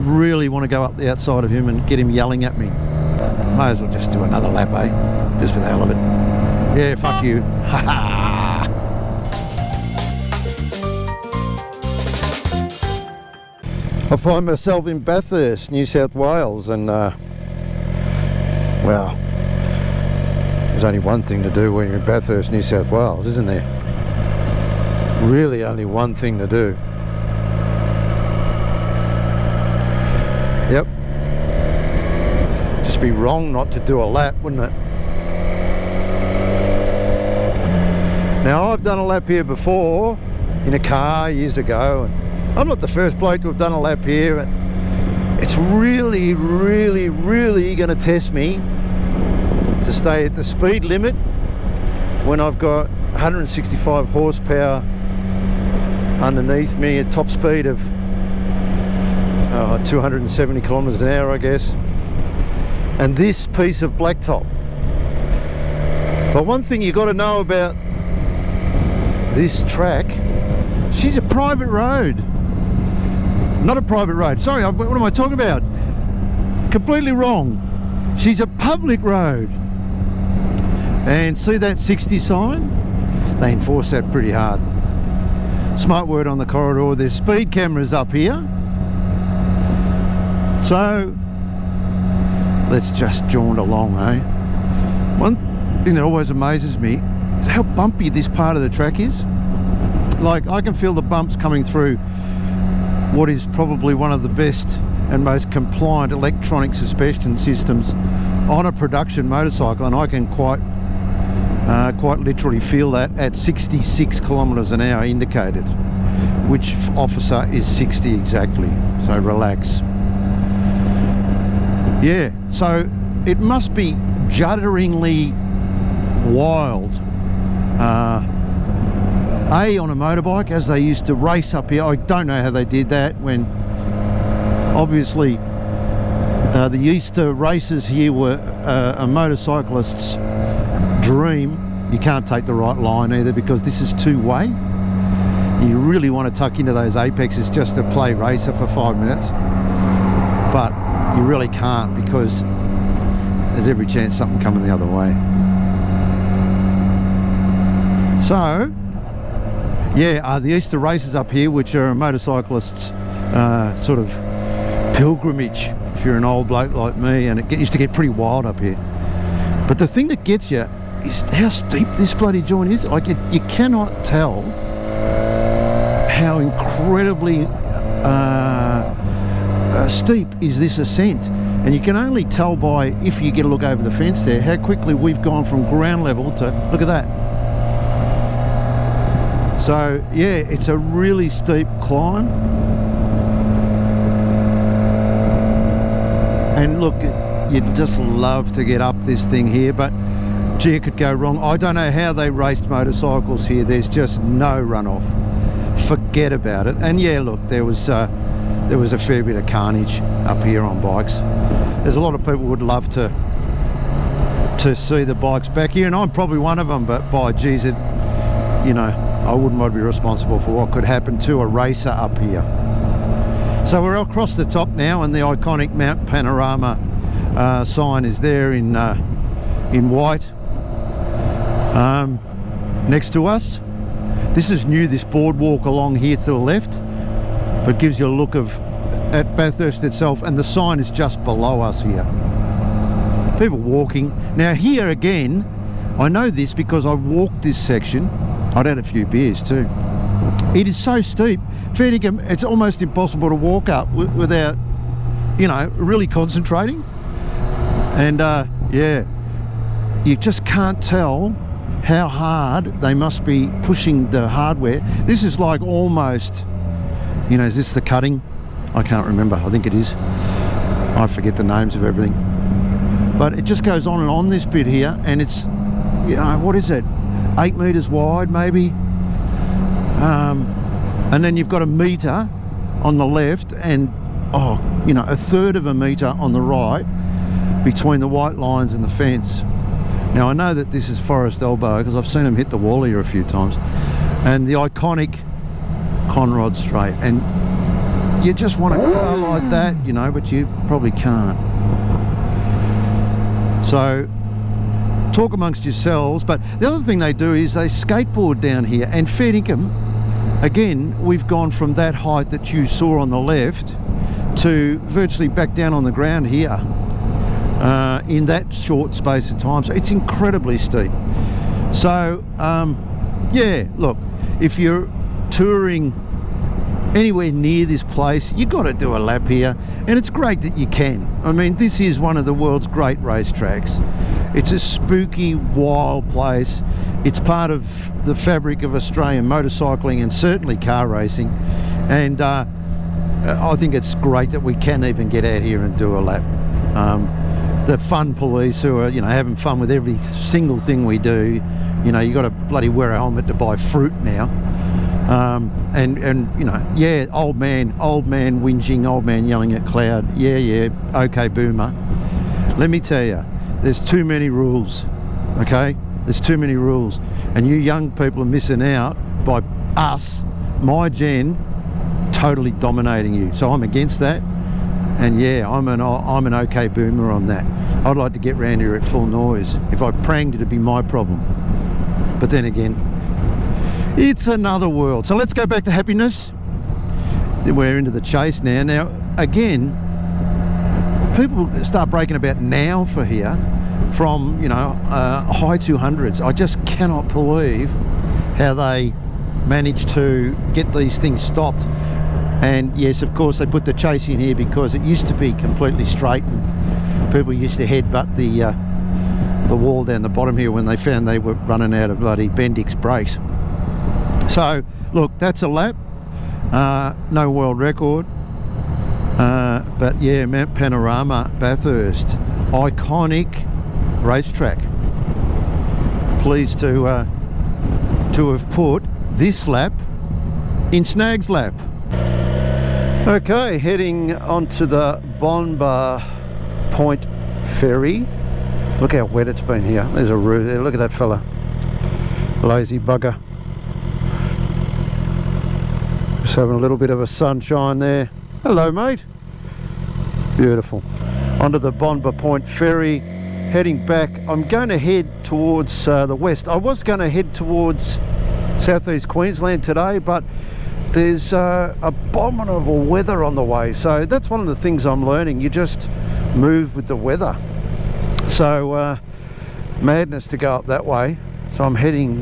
Really want to go up the outside of him and get him yelling at me. May as well just do another lap, eh? Just for the hell of it. Yeah, fuck you. Ha ha. I find myself in Bathurst, New South Wales, and well, there's only one thing to do when you're in Bathurst, New South Wales, isn't there? Really only one thing to do. Yep. Just be wrong not to do a lap, wouldn't it? Now, I've done a lap here before in a car years ago, and I'm not the first bloke to have done a lap here. But it's really, really, really going to test me to stay at the speed limit when I've got 165 horsepower underneath me at top speed of 270 kilometers an hour, I guess, and this piece of blacktop. But one thing you got to know about this track, she's a private road. Not a private road, sorry, what am I talking about? Completely wrong. She's a public road. And see that 60 sign? They enforce that pretty hard. Smart word on the corridor, there's speed cameras up here. So let's just jaunt along, eh? One thing that always amazes me is how bumpy this part of the track is. Like, I can feel the bumps coming through what is probably one of the best and most compliant electronic suspension systems on a production motorcycle, and I can quite literally feel that at 66 kilometers an hour indicated, which officer is 60 exactly, so relax. Yeah, so it must be judderingly wild. On a motorbike, as they used to race up here. I don't know how they did that when obviously the Easter races here were a motorcyclist's dream. You can't take the right line either because this is two-way. You really want to tuck into those apexes just to play racer for 5 minutes, but you really can't because there's every chance something coming the other way. So yeah, the Easter races up here, which are a motorcyclist's sort of pilgrimage if you're an old bloke like me, and it used to get pretty wild up here. But the thing that gets you is how steep this bloody joint is. Like, you cannot tell how incredibly steep is this ascent, and you can only tell by, if you get a look over the fence there, how quickly we've gone from ground level to, look at that. So yeah, it's a really steep climb, and look, you'd just love to get up this thing here, but gee, it could go wrong. I don't know how they raced motorcycles here. There's just no runoff. Forget about it. And yeah, look, there was a fair bit of carnage up here on bikes. There's a lot of people would love to see the bikes back here, and I'm probably one of them, but by geez, it, you know, I wouldn't want to be responsible for what could happen to a racer up here. So we're across the top now, and the iconic Mount Panorama sign is there in white next to us. This is new, this boardwalk along here to the left, but gives you a look at Bathurst itself, and the sign is just below us here. People walking. Now here again, I know this because I walked this section. I'd had a few beers too. It is so steep, fair dinkum, it's almost impossible to walk up without, you know, really concentrating. And yeah, you just can't tell how hard they must be pushing the hardware. This is like almost, you know, is this the cutting? I can't remember, I think it is. I forget the names of everything. But it just goes on and on this bit here, and it's, you know, what is it? 8 meters wide maybe, and then you've got a meter on the left, and you know, a third of a meter on the right between the white lines and the fence. Now I know that this is Forest Elbow because I've seen them hit the wall here a few times, and the iconic Conrod Straight, and you just want a car like that, you know, but you probably can't. So talk amongst yourselves. But the other thing they do is they skateboard down here, and fair dinkum, again, we've gone from that height that you saw on the left to virtually back down on the ground here in that short space of time. So it's incredibly steep. So yeah, look, if you're touring anywhere near this place, you've got to do a lap here, and it's great that you can. I mean, this is one of the world's great racetracks. It's a spooky, wild place. It's part of the fabric of Australian motorcycling and certainly car racing, and I think it's great that we can even get out here and do a lap. The fun police who are, you know, having fun with every single thing we do. You know, you got to bloody wear a helmet to buy fruit now. And you know, yeah, old man whinging, old man yelling at cloud. Yeah, okay, boomer. Let me tell you, there's too many rules, okay? There's too many rules, and you young people are missing out by us, my gen, totally dominating you. So I'm against that, and yeah, I'm an okay boomer on that. I'd like to get round here at full noise. If I pranged, it'd be my problem. But then again, it's another world. So let's go back to happiness. We're into the chase now. Now, again, people start breaking about now for here from, you know, high 200s. I just cannot believe how they managed to get these things stopped. And yes, of course, they put the chase in here because it used to be completely straight, and people used to headbutt the wall down the bottom here when they found they were running out of bloody Bendix brakes. So look, that's a lap. No world record, but yeah, Mount Panorama, Bathurst, iconic racetrack. Pleased to have put this lap in Snag's lap. Okay, heading onto the Bonba Point Ferry. Look how wet it's been here. There's a root there. Look at that fella, lazy bugger. Just having a little bit of a sunshine there. Hello, mate. Beautiful. Onto the Bonba Point Ferry, heading back. I'm going to head towards the west. I was going to head towards southeast Queensland today, but there's abominable weather on the way. So that's one of the things I'm learning. You just move with the weather. So madness to go up that way. So I'm heading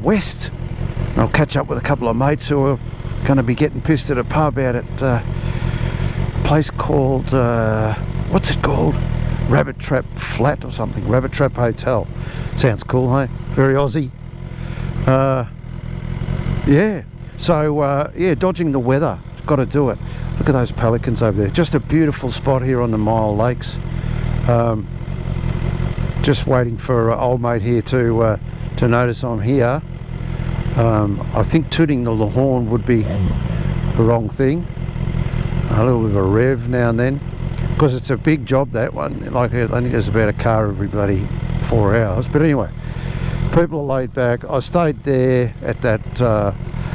west. I'll catch up with a couple of mates who are going to be getting pissed at a pub out at a place called, what's it called? Rabbit Trap Flat or something. Rabbit Trap Hotel. Sounds cool, hey? Very Aussie. Yeah. So, yeah, dodging the weather. Got to do it. Look at those pelicans over there. Just a beautiful spot here on the Mile Lakes. Just waiting for old mate here to notice I'm here. I think tooting the horn would be the wrong thing. A little bit of a rev now and then, because it's a big job, that one. Like, I think there's about a car every bloody 4 hours. But anyway, people are laid back. I stayed there at that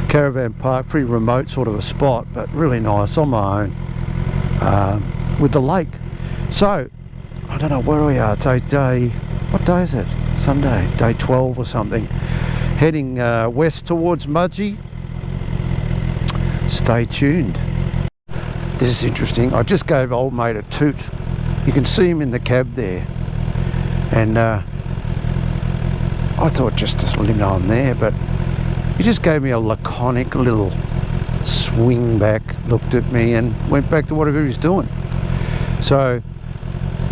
caravan park, pretty remote sort of a spot, but really nice on my own, with the lake. So I don't know where we are. Day what day is it? Sunday, day 12 or something. Heading west towards Mudgee. Stay tuned. This is interesting. I just gave old mate a toot. You can see him in the cab there, and I thought just to let him know I'm there, but he just gave me a laconic little swing back, looked at me and went back to whatever he's doing. So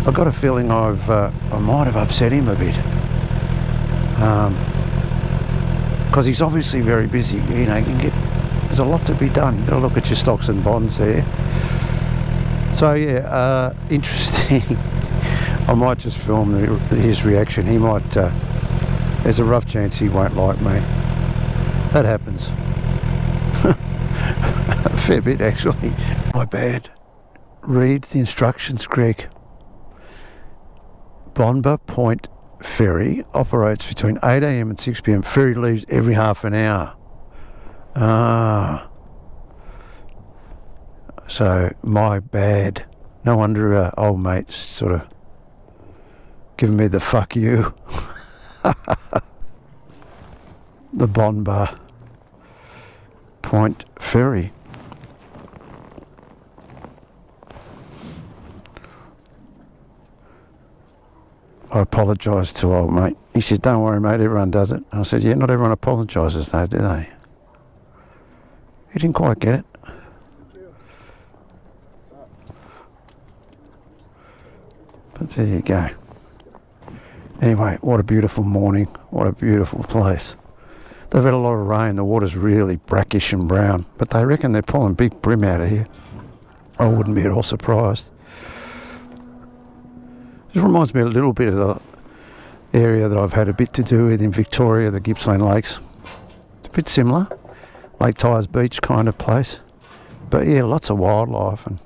I got a feeling I might have upset him a bit, because he's obviously very busy. You know, there's a lot to be done. You've got to look at your stocks and bonds there. So yeah, interesting. I might just film his reaction. He might, there's a rough chance he won't like me. That happens. A fair bit, actually. My bad. Read the instructions, Greg. Bonba Point Ferry operates between 8 AM and 6 PM. Ferry leaves every half an hour. Ah. So, my bad. No wonder old mate's sort of giving me the fuck you. The Bonbar Point Ferry. I apologised to old mate. He said, don't worry mate, everyone does it. I said, yeah, not everyone apologises though, do they? He didn't quite get it. But there you go. Anyway, what a beautiful morning. What a beautiful place. They've had a lot of rain. The water's really brackish and brown. But they reckon they're pulling big brim out of here. I wouldn't be at all surprised. Just reminds me a little bit of the area that I've had a bit to do with in Victoria, the Gippsland Lakes. It's a bit similar. Lake Tyers Beach kind of place. But yeah, lots of wildlife and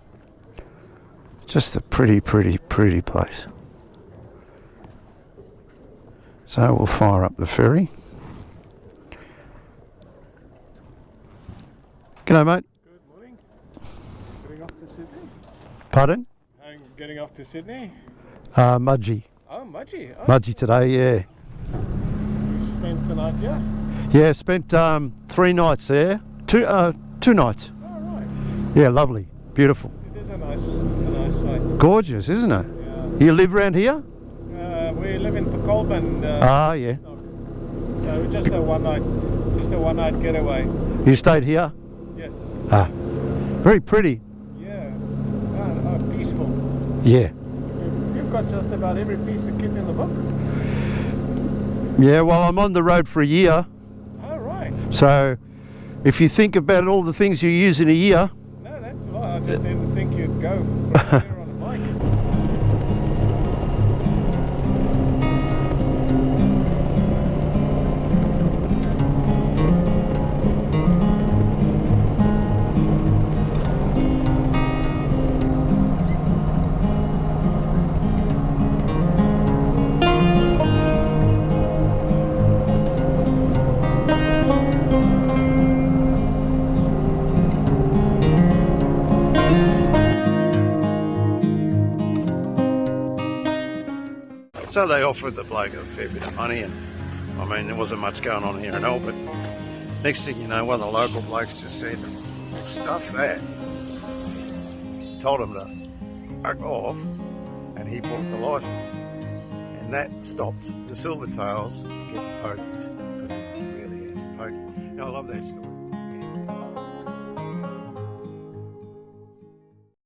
just a pretty place. So we'll fire up the ferry. G'day mate. Good morning. Getting off to Sydney? Pardon? I'm getting off to Sydney. Mudgee. Oh, Mudgee. Oh. Mudgee today, yeah. You spent the night here? Yeah, spent 3 nights there. 2 nights. Oh, right. Yeah, lovely. Beautiful. It is a nice site. Gorgeous, isn't it? Yeah. You live around here? We live in Colburn. Yeah. So just a one night getaway. You stayed here? Yes. Very pretty. Yeah. Peaceful. Yeah. You've got just about every piece of kit in the book. Yeah, well, I'm on the road for a year. Oh, right. So, if you think about all the things you use in a year. No, that's all right. I just didn't think you'd go from here on a bike. So they offered the bloke a fair bit of money, and I mean there wasn't much going on here and all, but next thing you know, one of the local blokes just said, stuff that. Told him to fuck off, and he bought the licence. And that stopped the Silvertails getting pokies, because they were really anti-pokey. Now I love that story.